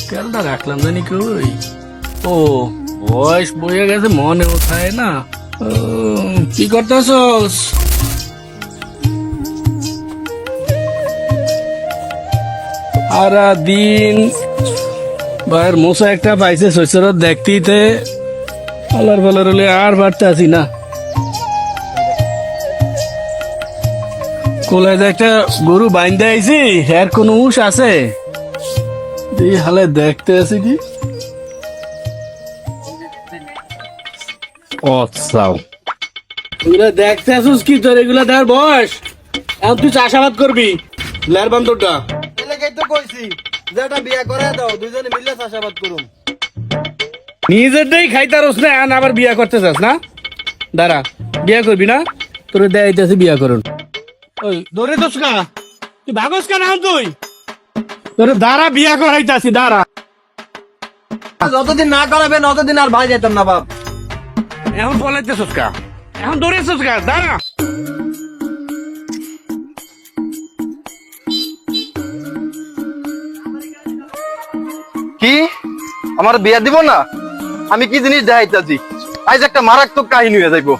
খেয়ালটা রাখলাম জানি কই। ও বয়স বয়ে গেছে, মনে ওঠায় না। কি করতেছস? সারা দিন বাইরের মশা একটা পাইছে শৈশরত দেখতেইতে আলার ফালার হলে আর বাড়তে আসি না। কোলায় যে একটা গরু বাইন্দা আইছি, এর কোন উস আছে? এই হালে দেখতে আছি কি অসাও তুইরা দেখতে আসুস কি? তোর এগুলা দেওয়ার বয়স? এখন তুই চাষাবাদ করবি লের বান্দরটা। এলাকায় তো কইছি যে একটা বিয়া করে দাও, দুইজনে মিলে চাষাবাদ করুন। নিজেরটাই খাইতারস না, এখন আবার বিয়া করতে চাস না? দাঁড়া, বিয়া করবি না? তোর দেয়াইতেছি বিয়া করুন। ওই ধরে দোস কা, তুই ভাগস কা না তুই? তোর দাঁড়া, বিয়া করাইতাছি, দাঁড়া। যতদিন না করাবেন অতদিন আর ভাই যেতাম না বাপ। এখন বলাইতেছস কা, এখন ধরেছস কা, দাঁড়া। কি আমার বিয়া দিব না? আমি কি জিনিস দেখাইতাছি? আজ একটা মারাত্মক কাহিনী হয়ে যাইবো।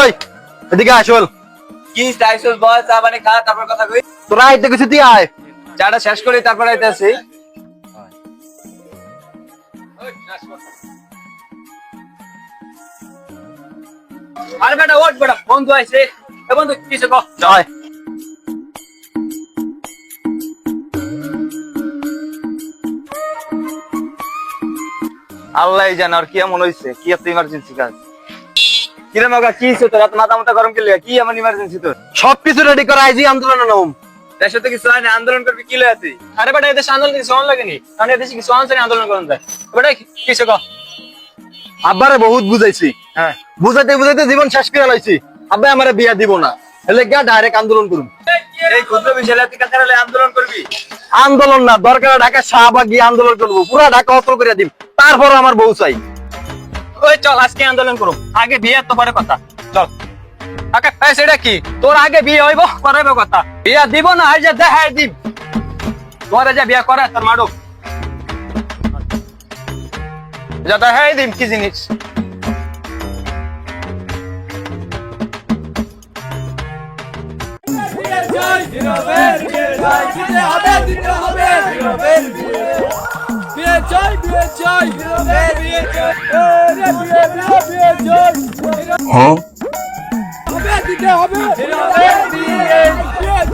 ওই এদিকে আসল। কি চাইছস বল? চা পানি খা, তারপর কথা কই। তোরা আইতে কিছু দিয়ে আয়। চাটা শেষ করি তারপর আইতাছি। আরে বেটা ওঠ বেটা, বন্ধু আইছে। এ বন্ধু কিসে কও? জয় আল্লাহ জানে আর কি এমন হইছে, কি এত ইমার্জেন্সি কাজ। কিরে মগা কি হইছে তোর? এত মাথা মাথা গরম কেলে? কি এমন ইমার্জেন্সি তোর? সবকিছু রেডি করা আইজি আন্দোলনে নাম। দেশে তো কিছু হয় না, আন্দোলন করবি কি লই আছিস? আরে বেটা এদেশে আন্দোলন কিছু হন লাগেনি, কারণ এদেশে কিছু হন না আন্দোলন করন যায়। বেটা কিসে কও? আব্বারে বহুত বুঝাইছি, হ্যাঁ বুঝাইতে বুঝাইতে জীবন শেষ করে লাইছি। আব্বা আমারে বিয়া দিব না, এলে গিয়া ডাইরেক্ট আন্দোলন করুন। এই ক্ষুদ্র বিষয় লাতি কাতারে আন্দোলন করবি? আন্দোলন না, দরকার ঢাকা শাহবাগ গিয়ে আন্দোলন করবো, পুরা ঢাকা অস্ত্র করে দিব, তারপর আমার বউ চাই। ওই চল আজকে আন্দোলন করুম, আগে বিয়ে তো পরে কথা। চল আগে সেটা কি তোর আগে বিয়ে হইব করাইব কথা? বিয়া দিব না আজ যা দেখাই দিব, তোরা যা বিয়া করা তোর মাডুক যা দেখাই দিম কি জিনিস।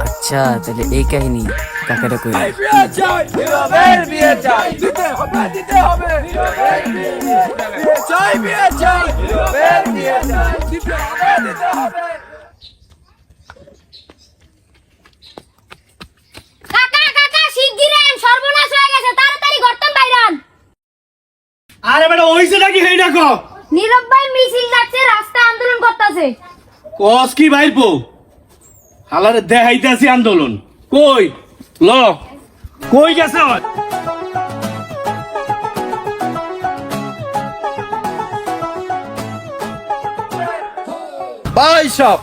আচ্ছা তাহলে এই কাহিনী কাকাটা কই? কাকা কাকা শিগগিরই আইন, সর্বনাশ হয়ে গেছে, তাড়াতাড়ি গর্তন বাইরান। আরে বেটা হইছে নাকি হেই দেখো। নীরব ভাই মিছিল ডাকছে, রাস্তায় আন্দোলন করতেছে। কস কি ভাইপো? হালারে দেখাইতেছি আন্দোলন। কই ল, কই গেছে? ভাই সব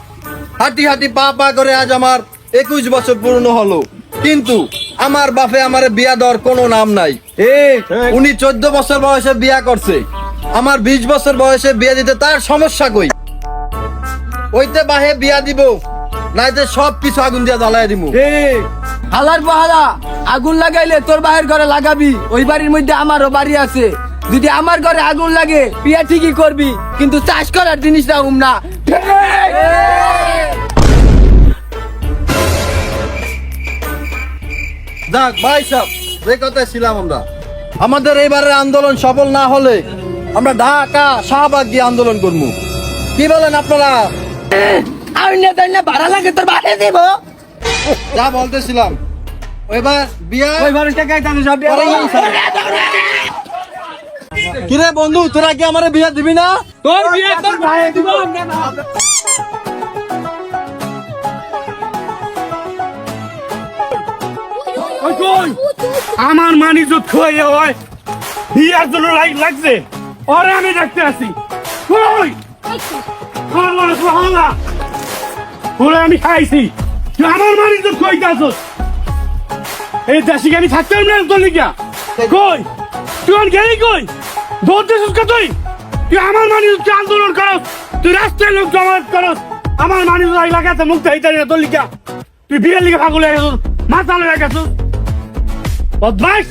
হাঁটি হাঁটি পা পা করে আজ আমার 21 বছর পূর্ণ হলো, কিন্তু আমার বাপে আমার বিয়া দেওয়ার কোনো নাম নাই। উনি 14 বছর বয়সে বিয়া করছে, আমার 20 বছর বয়সে বিয়া দিতে তার সমস্যা কই? ওইতে বাহে বিয়া দিব, নাইতে সব কিছু আগুন দিয়া জ্বালায় দিব। হালার পাহারা আগুন লাগাইলে তোর বাহির ঘরে লাগাবি, ওই বাড়ির মধ্যে আমারও বাড়ি আছে। যদি আমার ঘরে আগুন লাগে বিয়া ঠিকই করবি, কিন্তু চাষ করার জিনিস রাখুম না। যাক ভাই সাহেব, যে কথায় ছিলাম আমরা, আমাদের এইবারের আন্দোলন সফল না হলে আমরা ঢাকা শাহবাগ গিয়ে আন্দোলন করবো। কি বলেন আপনারা? আর না ভাড়া লাগে তোর বাড়ি দিব। যা বলতেছিলাম, এবার বিয়া ওই মানুষটা গাইতে আমি সব করাই কিরে বন্ধু তোরা কি আমার বিয়া দিবি না? তোর বিয়ে তোর ভাই দিব না। ওই কই আমার মানি যত খোয়া হয় বিয়ার জন্য লাগছে ওরে আমি দেখতে আসি কই আল্লাহ সুবহানাল্লাহ ওরে আমি খাইছি তুই আমার মানি যত কইতে আসছ এই দেশে আমি থাকতে না তোর লিগা কই তুই আর গেলি কই দৌড়তে সুস্কা তুই তুই আমার মানি যত আন্দোলন করস তুই রাস্তায় লোক জমায়েত করস আমার মানি যত লাগাতে মুক্ত হইতে না তোর লিগা তুই বিয়ের লিগা পাগল হয়ে গেছিস মাথা লয়ে গেছিস বদমাইশ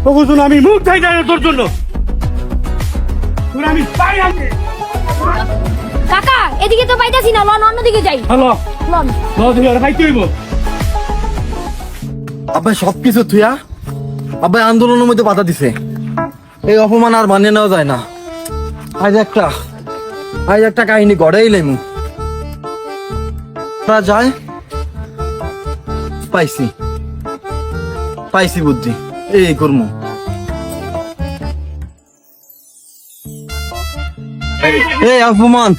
তখন আমি মুখ চাই না তোর জন্য তোর আমি পাই আছি কাকা এদিকে তো পাইতাছি না লন অন্যদিকে যাই হ্যালো লন দিকে ভাই তুইব আব্বাই সবকিছু থুয়া আব্বাই আন্দোলনের মধ্যে বাধা দিছে এই অপমান আর মানিয়ে নেওয়া যায় না আজ একটা কাহিনী গড়েই লেমু যায় পাইছি বুদ্ধি এই করমু এই অপমান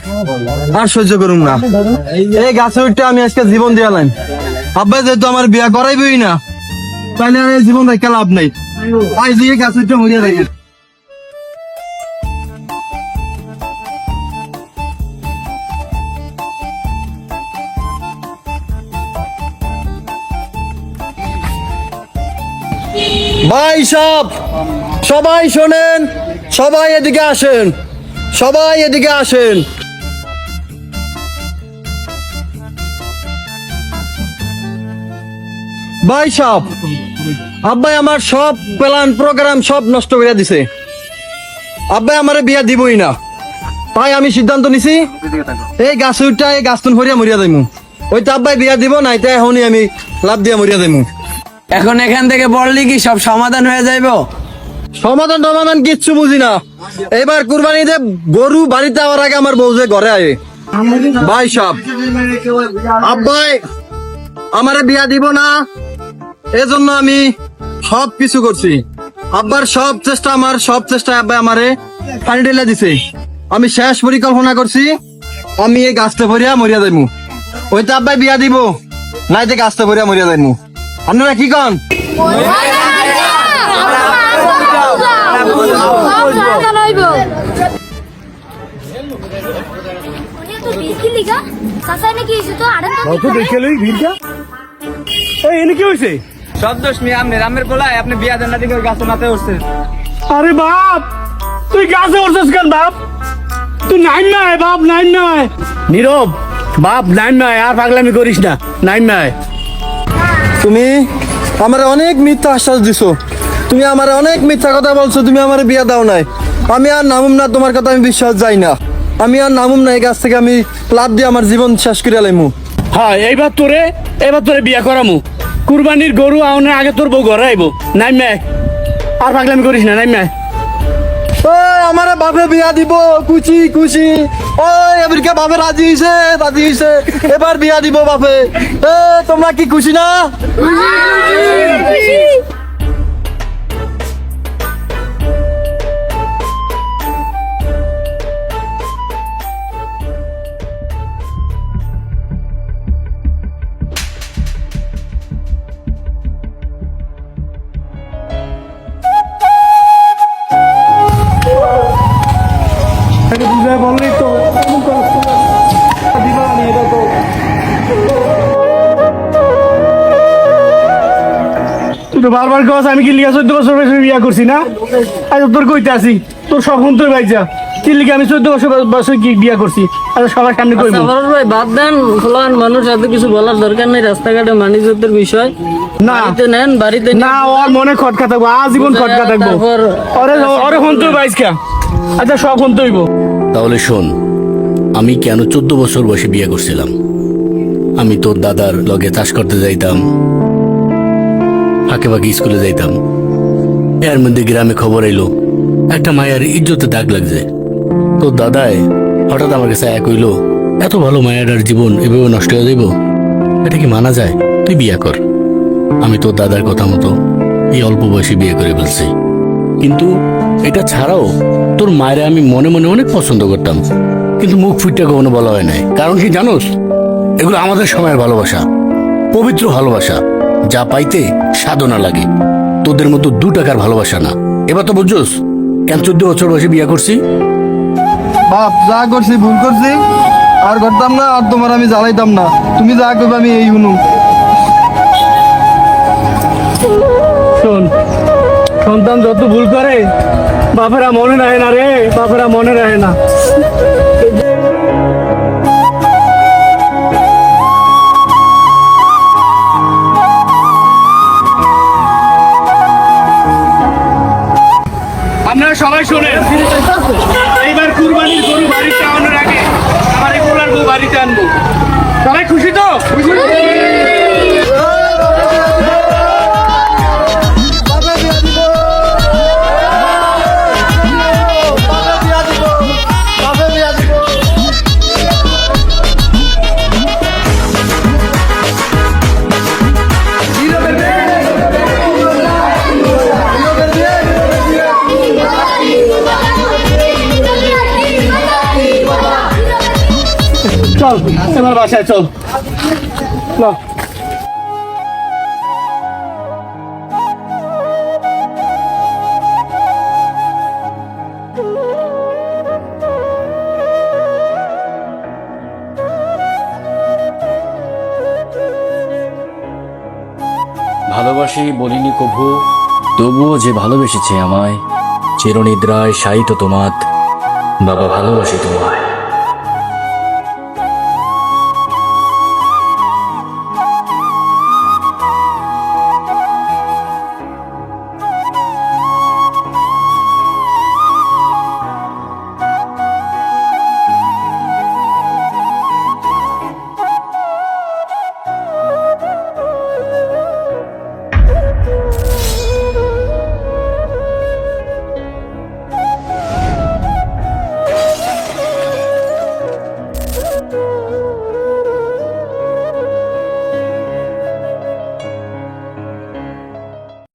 আর সহ্য করুম না এই গাছে উঠতে আমি আজকে জীবন দিয়ালাম আব্বাই যেহেতু আমার বিয়া করাইবই না তাহলে আর এই জীবন রেখে লাভ নেই আজ দিয়ে গাছে উঠতে মরিয়া দেখি ভাই সবাই শোনেন সবাই এদিকে আসেন ভাই সাহেব আব্বাই আমার সব প্ল্যান প্রোগ্রাম সব নষ্ট করে দিছে আব্বাই আমারে বিয়া দিবই না তাই আমি সিদ্ধান্ত নিছি এই গাছ উঠটা এই গাছতুন হরিয়া মরিয়া যাইমু ওই তো আব্বাই বিয়া দিব না এটা এখনই আমি লাভ দিয়া মরিয়া যাইমু এখন এখান থেকে পড়লি কি সব সমাধান হয়ে যাইবো? সমাধান কিচ্ছু বুঝি না এবার কুরবানিতে গরু বাড়িতে আওয়ার আগে আমার বউ যে ঘরে আয়ে ভাই সাহেব আব্বাই আমারে বিয়া দিব না এজন্য আমি সব কিছু করছি আব্বার সব চেষ্টা আব্বাই আমারে পানি ঢেলে দিছে আমি শেষ পরিকল্পনা করছি আমি এই গাছতে ভরিয়া মরিয়া যাইমু ওইটা আব্বাই বিয়া দিব নাইতে গাছতে ভরিয়া মরিয়া যাইমু আপনারা কি কন সব দোষ নিয়ে আমের বলায় আপনি বিয়া দেন না দিকে গাছে মাথায় উঠছে আরে বাপ তুই গাছে উঠছিস কেন বাপ তুই নাইন নাই বাপ নাইন নাই নীরব বাপ নাইন নাই আর পাগলামি করিস না নাইন নাই তুমি আমারে অনেক মিথ্যা আশ্বাস দিছো তুমি আমারে অনেক মিথ্যা কথা বলছো তুমি আমারে বিয়া দাও নাই আমি আর নামুম না তোমার কথা আমি বিশ্বাস যাই না আমি আর নামুম না এই গাছ থেকে আমি লাভ দিয়ে আমার জীবন শেষ করে লাইমু হ্যাঁ এবার তোরে বিয়া করামু কুরবানির গরু আউনের আগে তোর বউ ঘরে আইবো নাইন নাই আর পাগলামি করিস না নাইন নাই আমারে বাপে বিয়া দিব খুশি ওই এবারকে বাপে রাজি হইছে এবার বিয়া দিব বাপে তোমরা কি খুশি না বললেই তো তুই তো বারবার কস আমি কি লিগা 14 বছর বয়সে বিয়া করছি না আজ তোর কইতে আসি তোর সব শুনতে ভাইজা কি লিগা আমি 14 বছর কি বিয়া করছি আর সবার সামনে কইবো ভাই বাদ দেন ফলান মানুষ এত কিছু বলার দরকার নেই রাস্তাঘাটে মানিজ্যতের বিষয় না বাড়িতে নেন বাড়িতে না ওর মনে খটকা থাকবো আজীবন খটকা থাকবো ওরে শুনতে ভাইজকা আচ্ছা সব শুনতে হইব তাহলে শোন আমি কেন 14 বছর বয়সে বিয়ে করছিলাম আমি তোর দাদার লগে চাষ করতে যাইতাম ফাঁকে ফাঁকে স্কুলে যাইতাম এর মধ্যে গ্রামে খবর এলো একটা মায়ের ইজ্জতে দাগ লাগছে তোর দাদায় হঠাৎ আমার কাছে এক হইলো এত ভালো মায়ের জীবন এভাবে নষ্ট হয়ে যাইব এটা কি মানা যায় তুই বিয়ে কর আমি তোর দাদার কথা মতো এই অল্প বয়সে বিয়ে করে ফেলছি কিন্তু এটা ছাড়াও তোর মায়ের আমি মনে মনে অনেক পছন্দ করতাম, কিন্তু মুখ ফুটে কখনো বলা হয় নাই। কারণ কি জানোস, এগুলো আমাদের সময়ের ভালোবাসা, পবিত্র ভালোবাসা, যা পাইতে সাধনা লাগে। তোদের মতো 2 টাকার ভালোবাসা না। এবার তো বুঝছোস কেন 14 বছর বয়সে বিয়ে করছি। বাপ, যা করছি ভুল করছি, আর করতাম না, আর তোমার আমি জ্বালাইতাম না। তুমি যা করবে আমি এই শুনুম। শোন, সন্তান যত ভুল করে বাপেরা মনে রাখে না রে, বাপেরা মনে রাখে না। আপনারা সবাই শোনেন, এইবার কুরবানির গরু বাড়িতে আনার আগে আমার এই গোলার বউ বাড়িতে আনবো। সবাই খুশি তো? চল এবার বাসায় চল। না ভালোবাসি বলিনি কভু, তবুও যে ভালোবেসেছে আমায়, চিরনিদ্রায় শায়িত তোমাত, বাবা ভালোবাসি তোমায়।